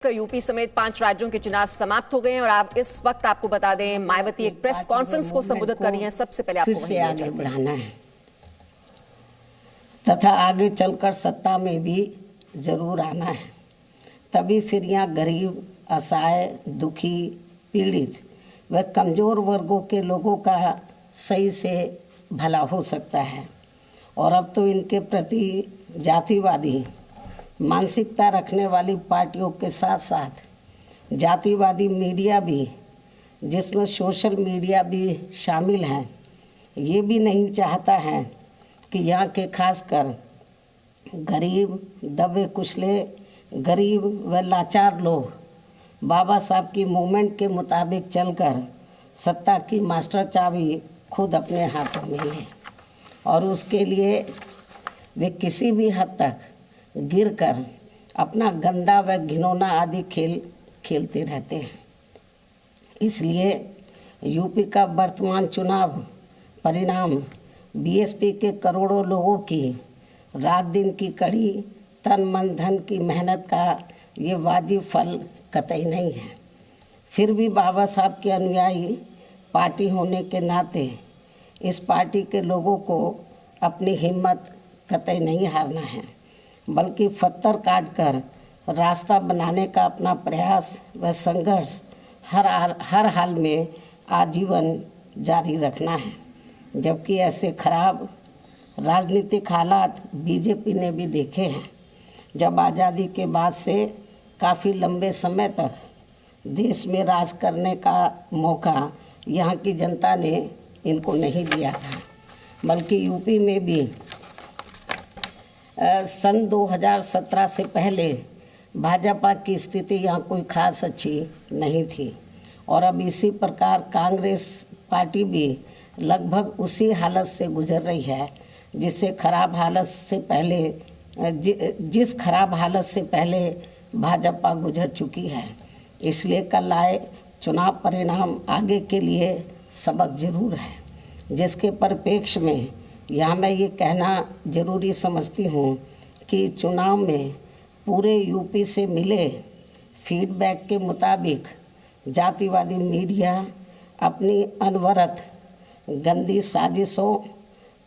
UP समेत 5 राज्यों के चुनाव समाप्त हो गए हैं और आप इस वक्त आपको बता दें मायावती एक प्रेस कॉन्फ्रेंस को संबोधित कर रही हैं। सबसे पहले आपको फिर आगे बढ़ाना है तथा आगे चलकर सत्ता में भी जरूर आना है। तभी फिर यहाँ गरीब, असहाय, दुखी, पीड़ित व कमजोर वर्गों के लोगों का सही से भला हो सकता है। और अब तो इनके प्रति जातिवादी मानसिकता रखने वाली पार्टियों के साथ साथ जातिवादी मीडिया भी, जिसमें सोशल मीडिया भी शामिल है, ये भी नहीं चाहता है कि यहाँ के खासकर गरीब, दबे कुचले, गरीब व लाचार लोग बाबा साहब की मूवमेंट के मुताबिक चलकर सत्ता की मास्टर चाबी खुद अपने हाथों में लें। और उसके लिए वे किसी भी हद तक गिरकर अपना गंदा व घिनौना आदि खेल खेलते रहते हैं। इसलिए यूपी का वर्तमान चुनाव परिणाम बीएसपी के करोड़ों लोगों की रात दिन की कड़ी तन मन धन की मेहनत का ये वाजिब फल कतई नहीं है। फिर भी बाबा साहब के अनुयायी पार्टी होने के नाते इस पार्टी के लोगों को अपनी हिम्मत कतई नहीं हारना है, बल्कि पत्थर काट कर रास्ता बनाने का अपना प्रयास व संघर्ष हर हाल में आजीवन जारी रखना है। जबकि ऐसे खराब राजनीतिक हालात बीजेपी ने भी देखे हैं। जब आज़ादी के बाद से काफ़ी लंबे समय तक देश में राज करने का मौका यहाँ की जनता ने इनको नहीं दिया था, बल्कि यूपी में भी सन 2017 से पहले भाजपा की स्थिति यहाँ कोई खास अच्छी नहीं थी। और अब इसी प्रकार कांग्रेस पार्टी भी लगभग उसी हालत से गुजर रही है जिस खराब हालत से पहले भाजपा गुजर चुकी है। इसलिए कल आए चुनाव परिणाम आगे के लिए सबक जरूर है, जिसके परिप्रेक्ष्य में यहाँ मैं ये कहना ज़रूरी समझती हूँ कि चुनाव में पूरे यूपी से मिले फीडबैक के मुताबिक जातिवादी मीडिया अपनी अनवरत गंदी साजिशों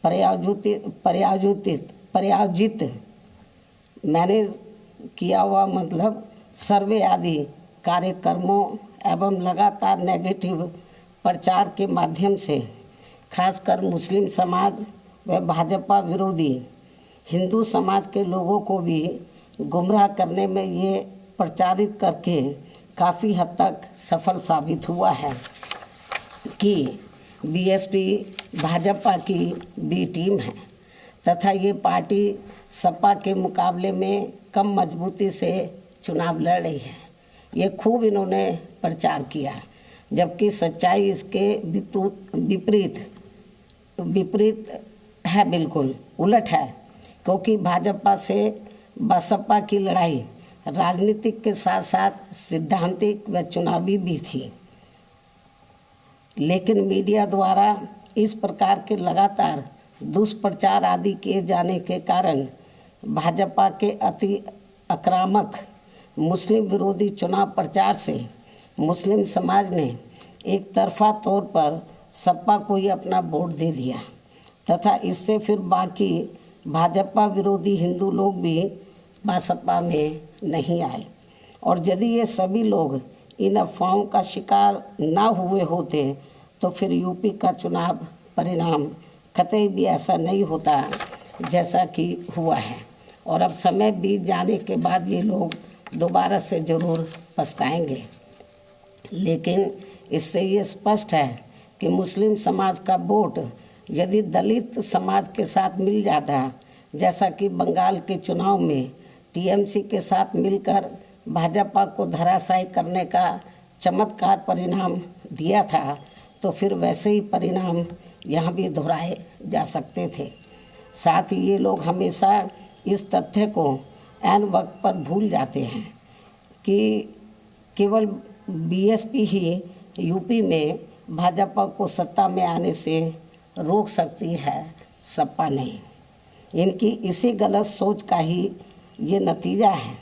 प्रायोजित मैनेज किया हुआ सर्वे आदि कार्यक्रमों एवं लगातार नेगेटिव प्रचार के माध्यम से खासकर मुस्लिम समाज व भाजपा विरोधी हिंदू समाज के लोगों को भी गुमराह करने में ये प्रचारित करके काफ़ी हद तक सफल साबित हुआ है कि बीएसपी भाजपा की बी टीम है तथा ये पार्टी सपा के मुकाबले में कम मजबूती से चुनाव लड़ रही है। ये खूब इन्होंने प्रचार किया, जबकि सच्चाई इसके विपरीत है, बिल्कुल उलट है। क्योंकि भाजपा से बसपा की लड़ाई राजनीतिक के साथ साथ सिद्धांतिक व चुनावी भी थी, लेकिन मीडिया द्वारा इस प्रकार के लगातार दुष्प्रचार आदि किए जाने के कारण भाजपा के अति आक्रामक मुस्लिम विरोधी चुनाव प्रचार से मुस्लिम समाज ने एक तरफा तौर पर सपा को ही अपना वोट दे दिया तथा इससे फिर बाकी भाजपा विरोधी हिंदू लोग भी बसपा में नहीं आए। और यदि ये सभी लोग इन अफवाहों का शिकार ना हुए होते तो फिर यूपी का चुनाव परिणाम कतई भी ऐसा नहीं होता जैसा कि हुआ है। और अब समय बीत जाने के बाद ये लोग दोबारा से ज़रूर पछताएंगे। लेकिन इससे ये स्पष्ट है कि मुस्लिम समाज का वोट यदि दलित समाज के साथ मिल जाता, जैसा कि बंगाल के चुनाव में टीएमसी के साथ मिलकर भाजपा को धराशायी करने का चमत्कार परिणाम दिया था, तो फिर वैसे ही परिणाम यहाँ भी दोहराए जा सकते थे। साथ ही ये लोग हमेशा इस तथ्य को ऐन वक्त पर भूल जाते हैं कि केवल बीएसपी ही यूपी में भाजपा को सत्ता में आने से रोक सकती है, सपा नहीं। इनकी इसी गलत सोच का ही ये नतीजा है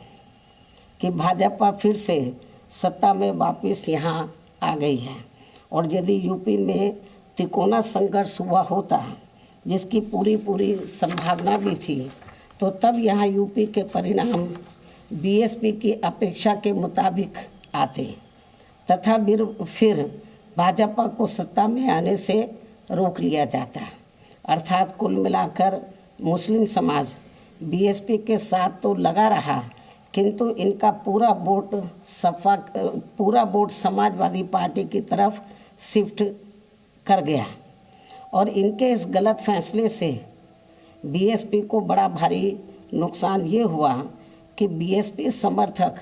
कि भाजपा फिर से सत्ता में वापस यहाँ आ गई है। और यदि यूपी में तिकोना संघर्ष हुआ होता, जिसकी पूरी संभावना भी थी, तो तब यहाँ यूपी के परिणाम बीएसपी की अपेक्षा के मुताबिक आते तथा फिर भाजपा को सत्ता में आने से रोक लिया जाता। अर्थात कुल मिलाकर मुस्लिम समाज बीएसपी के साथ तो लगा रहा, किंतु इनका पूरा वोट समाजवादी पार्टी की तरफ शिफ्ट कर गया। और इनके इस गलत फैसले से बीएसपी को बड़ा भारी नुकसान ये हुआ कि बीएसपी समर्थक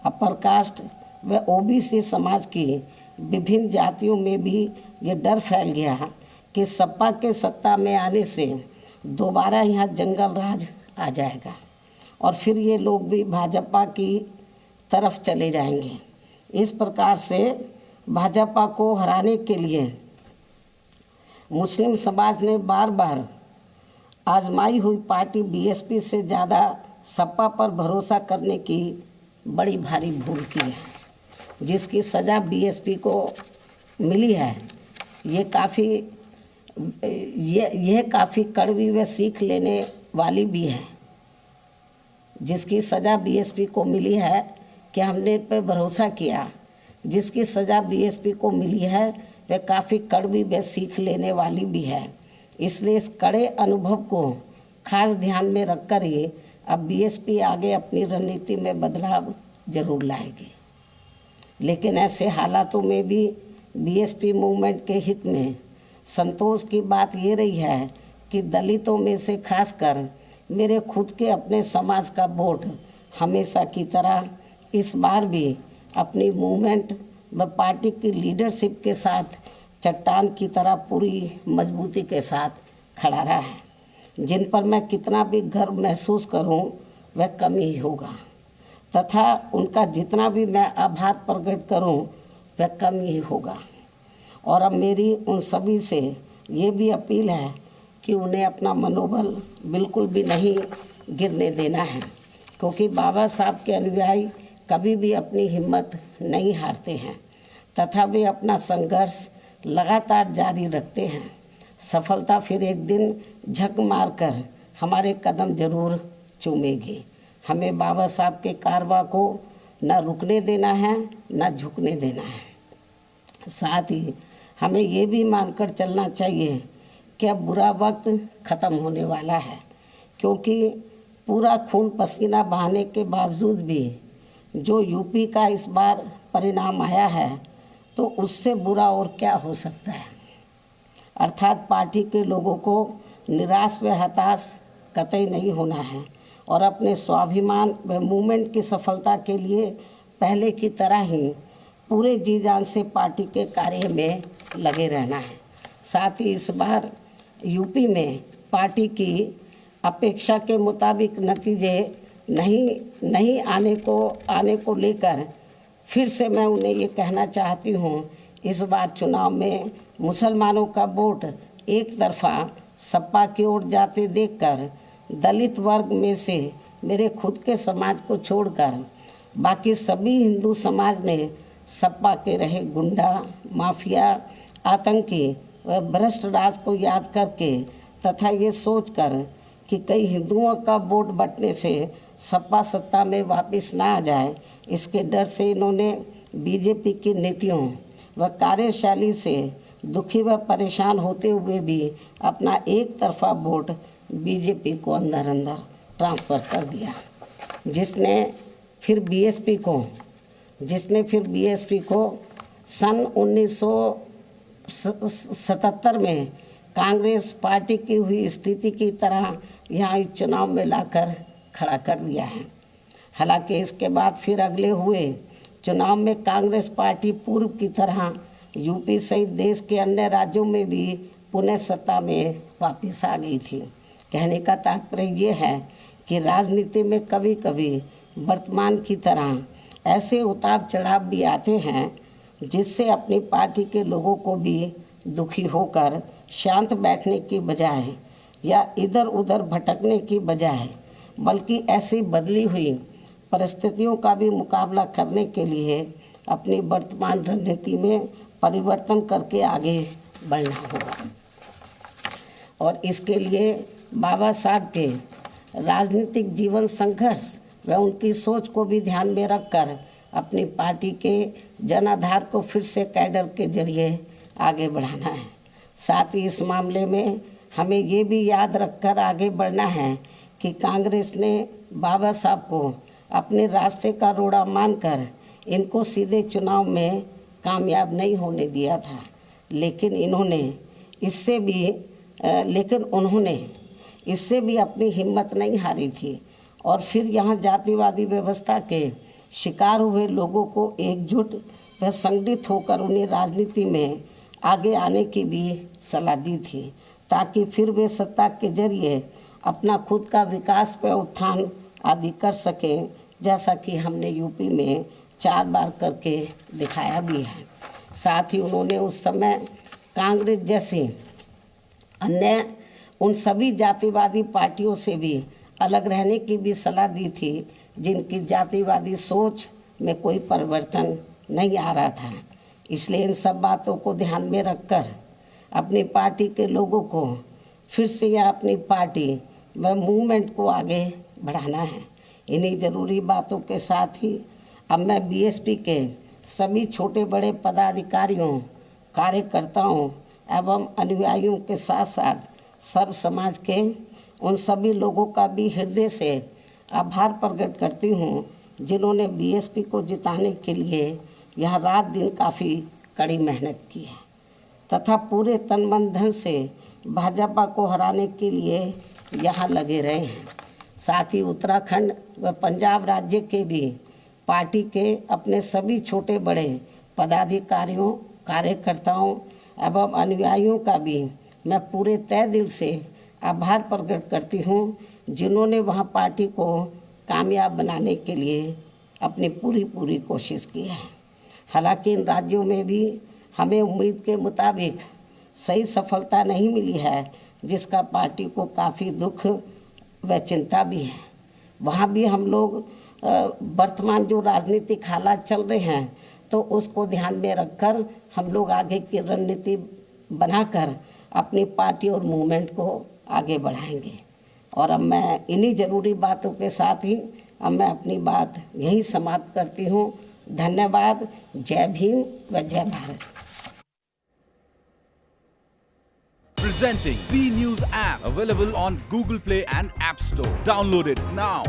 अपर कास्ट व ओबीसी समाज की विभिन्न जातियों में भी ये डर फैल गया कि सपा के सत्ता में आने से दोबारा यहाँ जंगल राज आ जाएगा और फिर ये लोग भी भाजपा की तरफ चले जाएंगे। इस प्रकार से भाजपा को हराने के लिए मुस्लिम समाज ने बार बार आजमाई हुई पार्टी बीएसपी से ज़्यादा सपा पर भरोसा करने की बड़ी भारी भूल की है, जिसकी सज़ा बीएसपी को मिली है। यह काफ़ी कड़वी व सीख लेने वाली भी है। जिसकी सज़ा बीएसपी को मिली है कि हमने इन पर भरोसा किया, जिसकी सज़ा बीएसपी को मिली है वह काफ़ी कड़वी व सीख लेने वाली भी है। इसलिए इस कड़े अनुभव को खास ध्यान में रखकर ही अब बीएसपी आगे अपनी रणनीति में बदलाव जरूर लाएगी। लेकिन ऐसे हालातों में भी बीएसपी मूवमेंट के हित में संतोष की बात ये रही है कि दलितों में से खासकर मेरे खुद के अपने समाज का वोट हमेशा की तरह इस बार भी अपनी मूवमेंट व पार्टी की लीडरशिप के साथ चट्टान की तरह पूरी मजबूती के साथ खड़ा रहा है। जिन पर मैं कितना भी गर्व महसूस करूं वह कम ही होगा तथा उनका जितना भी मैं आभार प्रकट करूं वह कम ही होगा। और अब मेरी उन सभी से ये भी अपील है कि उन्हें अपना मनोबल बिल्कुल भी नहीं गिरने देना है, क्योंकि बाबा साहब के अनुयायी कभी भी अपनी हिम्मत नहीं हारते हैं तथा वे अपना संघर्ष लगातार जारी रखते हैं। सफलता फिर एक दिन झक मारकर हमारे कदम जरूर चूमेगी। हमें बाबा साहब के कारवा को न रुकने देना है न झुकने देना है। साथ ही हमें ये भी मानकर चलना चाहिए कि अब बुरा वक्त ख़त्म होने वाला है, क्योंकि पूरा खून पसीना बहाने के बावजूद भी जो यूपी का इस बार परिणाम आया है तो उससे बुरा और क्या हो सकता है। अर्थात पार्टी के लोगों को निराश व हताश कतई नहीं होना है और अपने स्वाभिमान व मूवमेंट की सफलता के लिए पहले की तरह ही पूरे जी जान से पार्टी के कार्य में लगे रहना है। साथ ही इस बार यूपी में पार्टी की अपेक्षा के मुताबिक नतीजे नहीं आने को लेकर फिर से मैं उन्हें ये कहना चाहती हूँ, इस बार चुनाव में मुसलमानों का वोट एक तरफा सपा की ओर जाते देखकर दलित वर्ग में से मेरे खुद के समाज को छोड़कर बाकी सभी हिंदू समाज ने सपा के रहे गुंडा, माफिया, आतंकी व भ्रष्ट राज को याद करके तथा ये सोचकर कि कई हिंदुओं का वोट बंटने से सपा सत्ता में वापस ना आ जाए, इसके डर से इन्होंने बीजेपी की नीतियों व कार्यशैली से दुखी व परेशान होते हुए भी अपना एक तरफा वोट बीजेपी को अंदर ट्रांसफ़र कर दिया, जिसने फिर बीएसपी को सन 1977 में कांग्रेस पार्टी की हुई स्थिति की तरह यहाँ चुनाव में लाकर खड़ा कर दिया है। हालांकि इसके बाद फिर अगले हुए चुनाव में कांग्रेस पार्टी पूर्व की तरह यूपी सहित देश के अन्य राज्यों में भी पुनः सत्ता में वापस आ गई थी। कहने का तात्पर्य ये है कि राजनीति में कभी कभी वर्तमान की तरह ऐसे उतार चढ़ाव भी आते हैं जिससे अपनी पार्टी के लोगों को भी दुखी होकर शांत बैठने की बजाय या इधर उधर भटकने की बजाय बल्कि ऐसी बदली हुई परिस्थितियों का भी मुकाबला करने के लिए अपनी वर्तमान रणनीति में परिवर्तन करके आगे बढ़ना होगा। और इसके लिए बाबा साहब के राजनीतिक जीवन संघर्ष व उनकी सोच को भी ध्यान में रखकर अपनी पार्टी के जनाधार को फिर से कैडर के जरिए आगे बढ़ाना है। साथ ही इस मामले में हमें ये भी याद रखकर आगे बढ़ना है कि कांग्रेस ने बाबा साहब को अपने रास्ते का रोड़ा मानकर इनको सीधे चुनाव में कामयाब नहीं होने दिया था, लेकिन उन्होंने इससे भी अपनी हिम्मत नहीं हारी थी और फिर यहाँ जातिवादी व्यवस्था के शिकार हुए लोगों को एकजुट व संगठित होकर उन्हें राजनीति में आगे आने की भी सलाह दी थी, ताकि फिर वे सत्ता के जरिए अपना खुद का विकास व उत्थान आदि कर सकें, जैसा कि हमने यूपी में 4 बार करके दिखाया भी है। साथ ही उन्होंने उस समय कांग्रेस जैसी अन्य उन सभी जातिवादी पार्टियों से भी अलग रहने की भी सलाह दी थी जिनकी जातिवादी सोच में कोई परिवर्तन नहीं आ रहा था। इसलिए इन सब बातों को ध्यान में रखकर अपनी पार्टी के लोगों को फिर से यह अपनी पार्टी व मूवमेंट को आगे बढ़ाना है। इन्हीं ज़रूरी बातों के साथ ही अब मैं बीएसपी के सभी छोटे बड़े पदाधिकारियों, कार्यकर्ताओं एवं अनुयायियों के साथ साथ सर्व समाज के उन सभी लोगों का भी हृदय से आभार प्रकट करती हूँ जिन्होंने बीएसपी को जिताने के लिए यह रात दिन काफ़ी कड़ी मेहनत की है तथा पूरे तन मन धन से भाजपा को हराने के लिए यहाँ लगे रहे हैं। साथ ही उत्तराखंड व पंजाब राज्य के भी पार्टी के अपने सभी छोटे बड़े पदाधिकारियों, कार्यकर्ताओं एवं अनुयायियों का भी मैं पूरे तहे दिल से आभार प्रकट करती हूँ जिन्होंने वहाँ पार्टी को कामयाब बनाने के लिए अपनी पूरी कोशिश की है। हालांकि इन राज्यों में भी हमें उम्मीद के मुताबिक सही सफलता नहीं मिली है, जिसका पार्टी को काफ़ी दुख व चिंता भी है। वहाँ भी हम लोग वर्तमान जो राजनीतिक हालात चल रहे हैं तो उसको ध्यान में रखकर हम लोग आगे की रणनीति बनाकर अपनी पार्टी और मूवमेंट को आगे बढ़ाएंगे। और अब मैं इन्हीं ज़रूरी बातों के साथ ही अब मैं अपनी बात यहीं समाप्त करती हूँ। धन्यवाद। जय भीम व जय Bharat. Presenting B News app, available on Google Play and App Store. Download it now.